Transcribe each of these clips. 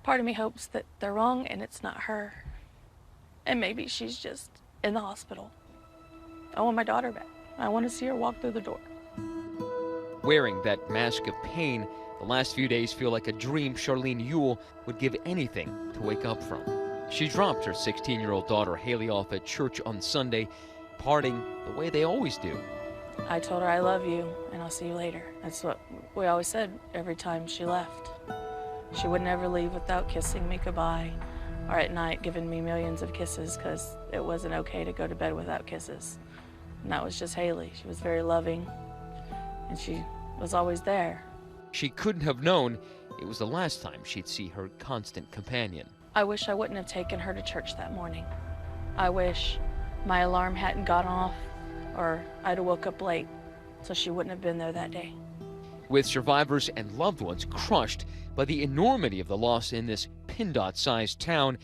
Part of me hopes that they're wrong and it's not her. And maybe she's just in the hospital. I want my daughter back. I want to see her walk through the door. Wearing that mask of pain, the last few days feel like a dream Charlene Ewell would give anything to wake up from. She dropped her 16-year-old daughter Haley off at church on Sunday, parting the way they always do. I told her I love you and I'll see you later. That's what we always said every time she left. She would never leave without kissing me goodbye, or at night giving me millions of kisses, because it wasn't okay to go to bed without kisses. And that was just Haley. She was very loving and she was always there. She couldn't have known it was the last time she'd see her constant companion. I wish I wouldn't have taken her to church that morning. I wish my alarm hadn't gone off, or I'd have woke up late so she wouldn't have been there that day. With survivors and loved ones crushed by the enormity of the loss in this pin-dot-sized town,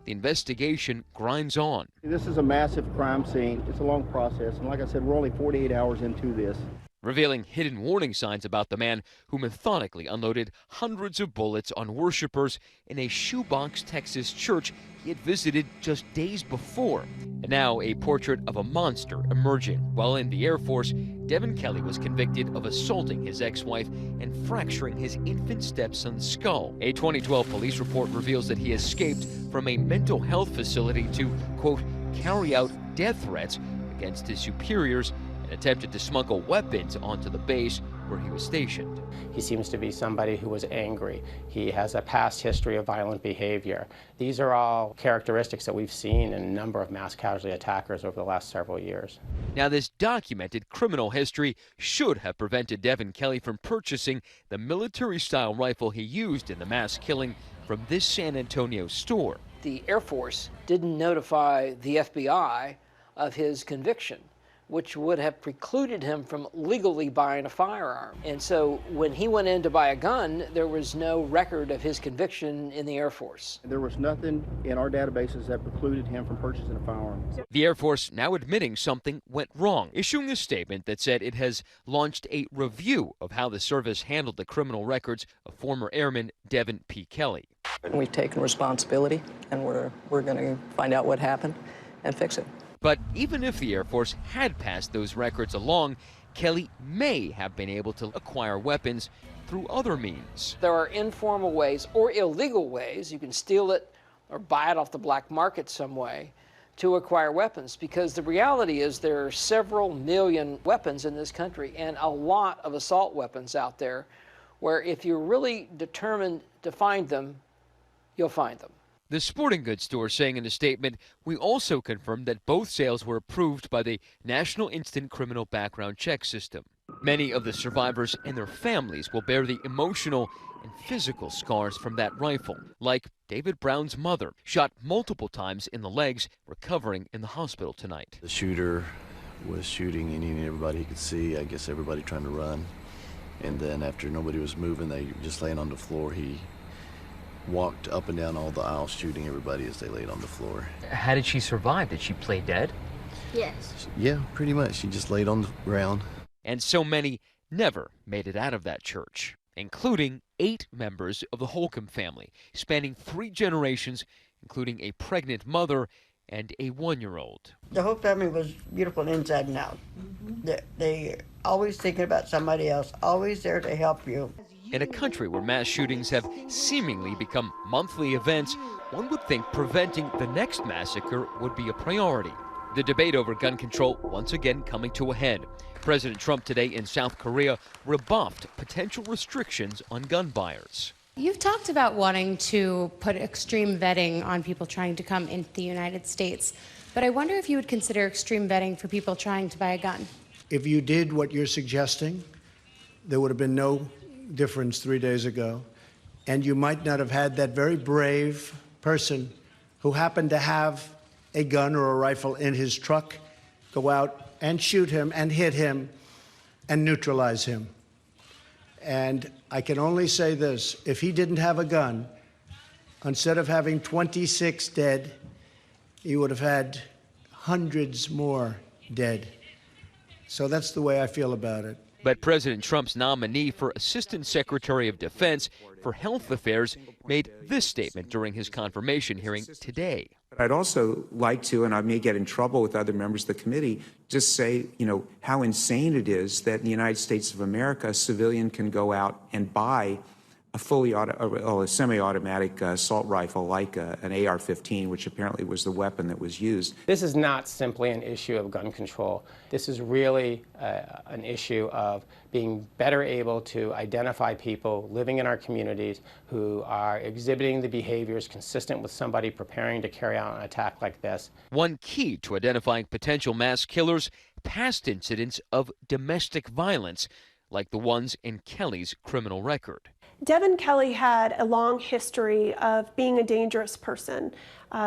the investigation grinds on. This is a massive crime scene. It's a long process, and like I said, we're only 48 hours into this. Revealing hidden warning signs about the man who methodically unloaded hundreds of bullets on worshipers in a shoebox Texas church he had visited just days before. And now a portrait of a monster emerging. While in the Air Force, Devin Kelley was convicted of assaulting his ex-wife and fracturing his infant stepson's skull. A 2012 police report reveals that he escaped from a mental health facility to, quote, carry out death threats against his superiors, attempted to smuggle weapons onto the base where he was stationed. He seems to be somebody who was angry. He has a past history of violent behavior. These are all characteristics that we've seen in a number of mass casualty attackers over the last several years. Now, this documented criminal history should have prevented Devin Kelley from purchasing the military-style rifle he used in the mass killing from this San Antonio store. The Air Force didn't notify the FBI of his conviction, which would have precluded him from legally buying a firearm. And so when he went in to buy a gun, there was no record of his conviction in the Air Force. There was nothing in our databases that precluded him from purchasing a firearm. The Air Force now admitting something went wrong, issuing a statement that said it has launched a review of how the service handled the criminal records of former Airman Devin P. Kelley. We've taken responsibility, and we're going to find out what happened and fix it. But even if the Air Force had passed those records along, Kelley may have been able to acquire weapons through other means. There are informal ways or illegal ways, you can steal it or buy it off the black market some way, to acquire weapons, because the reality is there are several million weapons in this country and a lot of assault weapons out there where if you're really determined to find them, you'll find them. The sporting goods store saying in a statement, we also confirmed that both sales were approved by the National Instant Criminal Background Check System. Many of the survivors and their families will bear the emotional and physical scars from that rifle, like David Brown's mother, shot multiple times in the legs, recovering in the hospital tonight. The shooter was shooting any and everybody he could see, I guess everybody trying to run. And then after nobody was moving, they were just laying on the floor. He walked up and down all the aisles shooting everybody as they laid on the floor. How did she survive? Did she play dead? Yes. Yeah, pretty much. She just laid on the ground. And so many never made it out of that church, including 8 members of the Holcomb family, spanning 3 generations, including a pregnant mother and a 1-year-old. The whole family was beautiful inside and out. They always thinking about somebody else, always there to help you. In a country where mass shootings have seemingly become monthly events, one would think preventing the next massacre would be a priority. The debate over gun control once again coming to a head. President Trump today in South Korea rebuffed potential restrictions on gun buyers. You've talked about wanting to put extreme vetting on people trying to come into the United States, but I wonder if you would consider extreme vetting for people trying to buy a gun. If you did what you're suggesting, there would have been no difference 3 days ago, and you might not have had that very brave person who happened to have a gun or a rifle in his truck go out and shoot him and hit him and neutralize him. And I can only say this, if he didn't have a gun, instead of having 26 dead, he would have had hundreds more dead. So that's the way I feel about it. But President Trump's nominee for Assistant Secretary of Defense for Health Affairs made this statement during his confirmation hearing today. I'd also like to, and I may get in trouble with other members of the committee, just say, how insane it is that in the United States of America, a civilian can go out and buy a semi-automatic assault rifle like an AR-15, which apparently was the weapon that was used. This is not simply an issue of gun control. This is really an issue of being better able to identify people living in our communities who are exhibiting the behaviors consistent with somebody preparing to carry out an attack like this. One key to identifying potential mass killers, past incidents of domestic violence, like the ones in Kelley's criminal record. Devin Kelley had a long history of being a dangerous person.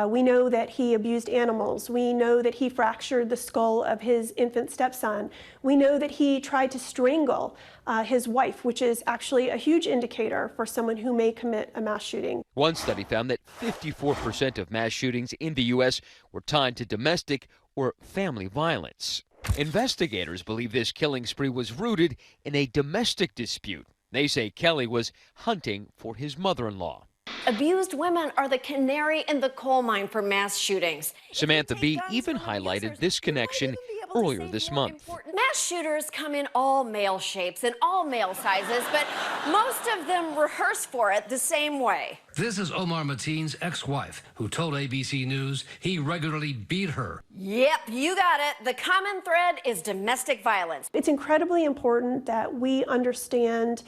We know that he abused animals. We know that he fractured the skull of his infant stepson. We know that he tried to strangle his wife, which is actually a huge indicator for someone who may commit a mass shooting. One study found that 54% of mass shootings in the U.S. were tied to domestic or family violence. Investigators believe this killing spree was rooted in a domestic dispute. They say Kelley was hunting for his mother-in-law. Abused women are the canary in the coal mine for mass shootings. Samantha Bee even highlighted this connection earlier this month. Mass shooters come in all male shapes and all male sizes, but most of them rehearse for it the same way. This is Omar Mateen's ex-wife, who told ABC News he regularly beat her. Yep, you got it. The common thread is domestic violence. It's incredibly important that we understand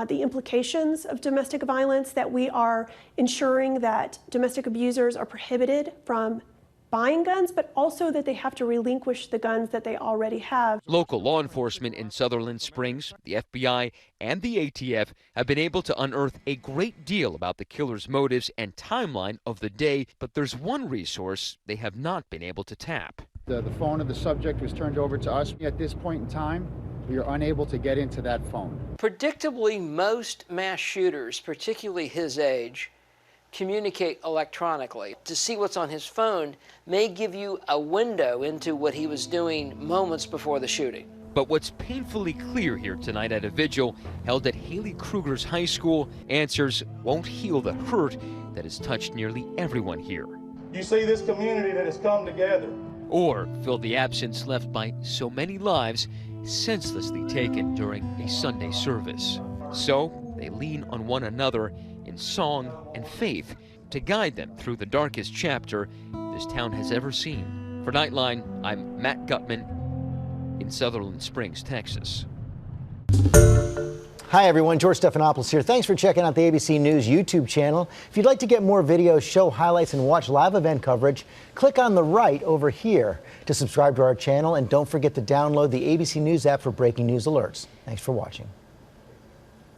the implications of domestic violence, that we are ensuring that domestic abusers are prohibited from buying guns, but also that they have to relinquish the guns that they already have. Local law enforcement in Sutherland Springs, the FBI, and the ATF have been able to unearth a great deal about the killer's motives and timeline of the day, but there's one resource they have not been able to tap. The phone of the subject was turned over to us. At this point in time, we are unable to get into that phone. Predictably, most mass shooters, particularly his age, communicate electronically. To see what's on his phone may give you a window into what he was doing moments before the shooting. But what's painfully clear here tonight at a vigil held at Haley Kruger's high school, answers won't heal the hurt that has touched nearly everyone here. You see this community that has come together. Or fill the absence left by so many lives senselessly taken during a Sunday service. So they lean on one another in song and faith to guide them through the darkest chapter this town has ever seen. For Nightline, I'm Matt Gutman in Sutherland Springs, Texas. Hi everyone, George Stephanopoulos here. Thanks for checking out the ABC News YouTube channel. If you'd like to get more videos, show highlights, and watch live event coverage, click on the right over here to subscribe to our channel, and don't forget to download the ABC News app for breaking news alerts. Thanks for watching.